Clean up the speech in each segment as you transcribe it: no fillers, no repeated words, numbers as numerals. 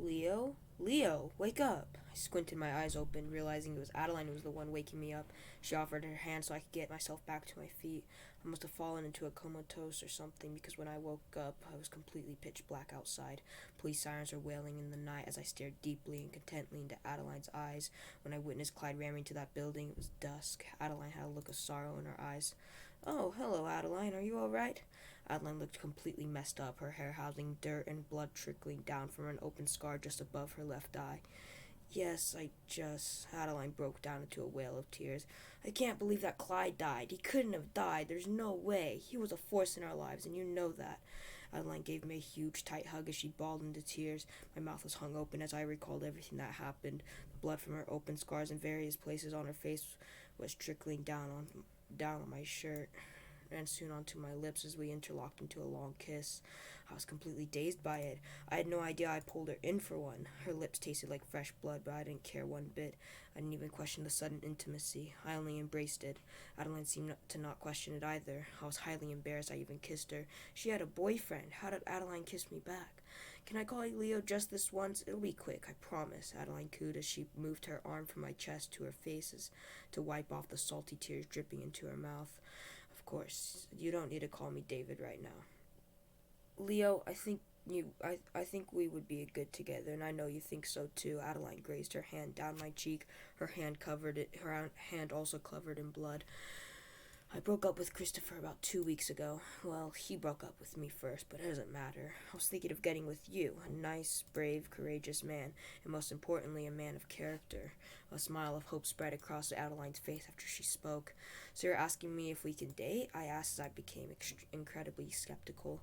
Leo? Leo, wake up! I squinted my eyes open, realizing it was Adeline who was the one waking me up. She offered her hand so I could get myself back to my feet. I must have fallen into a comatose or something, because when I woke up, I was completely pitch black outside. Police sirens were wailing in the night as I stared deeply and contently into Adeline's eyes. When I witnessed Clyde ramming into that building, it was dusk. Adeline had a look of sorrow in her eyes. "Oh, hello, Adeline. Are you all right?" Adeline looked completely messed up, her hair housing dirt and blood trickling down from an open scar just above her left eye. "Yes, Adeline broke down into a wail of tears. "I can't believe that Clyde died. He couldn't have died. There's no way. He was a force in our lives, and you know that." Adeline gave me a huge, tight hug as she bawled into tears. My mouth was hung open as I recalled everything that happened. The blood from her open scars in various places on her face was trickling down on my shirt and soon onto my lips as we interlocked into a long kiss. I was completely dazed by it. I had no idea I pulled her in for one. Her lips tasted like fresh blood, but I didn't care one bit. I didn't even question the sudden intimacy. I only embraced it. Adeline seemed to not question it either. I was highly embarrassed I even kissed her. She had a boyfriend. How did Adeline kiss me back? "Can I call you Leo just this once? It'll be quick, I promise," Adeline cooed as she moved her arm from my chest to her face to wipe off the salty tears dripping into her mouth. "Of course, you don't need to call me David right now. Leo, I think we would be good together, and I know you think so too." Adeline grazed her hand down my cheek, her hand also covered in blood. "I broke up with Christopher about 2 weeks ago. Well, he broke up with me first, but it doesn't matter. I was thinking of getting with you, a nice, brave, courageous man, and most importantly, a man of character." A smile of hope spread across Adeline's face after she spoke. "So you're asking me if we can date?" I asked as I became incredibly skeptical.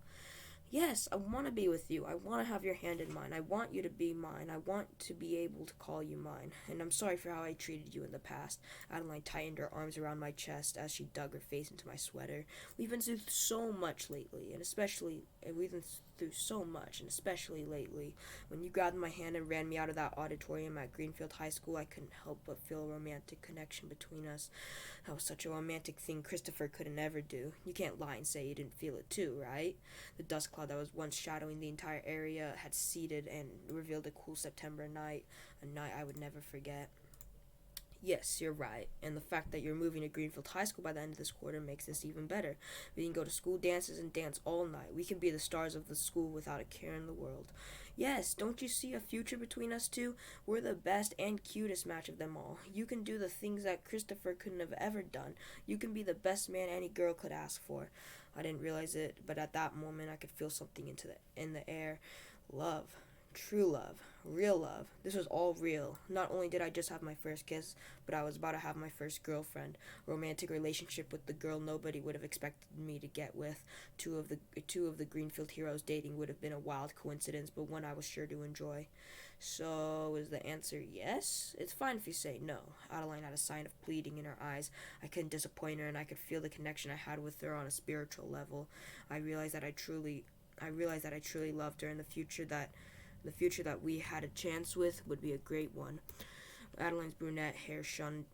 "Yes, I want to be with you. I want to have your hand in mine. I want you to be mine. I want to be able to call you mine. And I'm sorry for how I treated you in the past." Adeline tightened her arms around my chest as she dug her face into my sweater. "We've been through so much lately, and especially lately. When you grabbed my hand and ran me out of that auditorium at Greenfield High School, I couldn't help but feel a romantic connection between us. That was such a romantic thing Christopher couldn't ever do. You can't lie and say you didn't feel it too, right?" The dust cloud that was once shadowing the entire area had receded and revealed a cool September night, a night I would never forget. "Yes, you're right, and the fact that you're moving to Greenfield High School by the end of this quarter makes this even better. We can go to school dances and dance all night. We can be the stars of the school without a care in the world." "Yes, don't you see a future between us two? We're the best and cutest match of them all. You can do the things that Christopher couldn't have ever done. You can be the best man any girl could ask for." I didn't realize it, but at that moment I could feel something in the air. Love. True love. Real love. This was all real. Not only did I just have my first kiss, but I was about to have my first girlfriend. A romantic relationship with the girl nobody would have expected me to get with. Two of the Greenfield heroes dating would have been a wild coincidence, but one I was sure to enjoy. "So, is the answer yes? It's fine if you say no." Adeline had a sign of pleading in her eyes. I couldn't disappoint her, and I could feel the connection I had with her on a spiritual level. I realized that I truly loved her, and the future that we had a chance with would be a great one. Adeline's brunette hair shone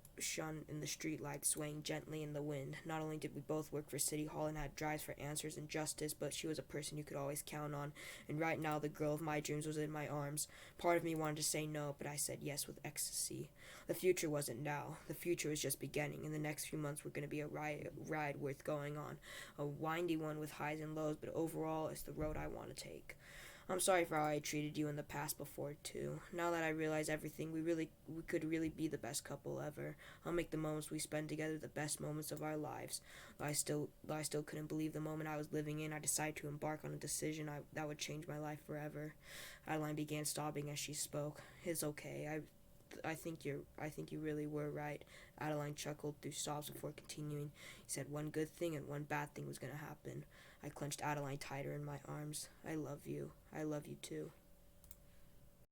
in the streetlight, swaying gently in the wind. Not only did we both work for City Hall and had drives for answers and justice, but she was a person you could always count on, and right now the girl of my dreams was in my arms. Part of me wanted to say no, but I said yes with ecstasy. The future wasn't now. The future was just beginning, and the next few months were going to be a ride worth going on. A windy one with highs and lows, but overall, it's the road I want to take. I'm sorry for how I treated you in the past before, too. Now that I realize everything, we could really be the best couple ever. I'll make the moments we spend together the best moments of our lives. I still couldn't believe the moment I was living in. I decided to embark on a decision that would change my life forever. Adeline began sobbing as she spoke. "It's okay. I think you really were right." Adeline chuckled through sobs before continuing. "You said one good thing and one bad thing was going to happen." I clenched Adeline tighter in my arms. I love you. I love you too."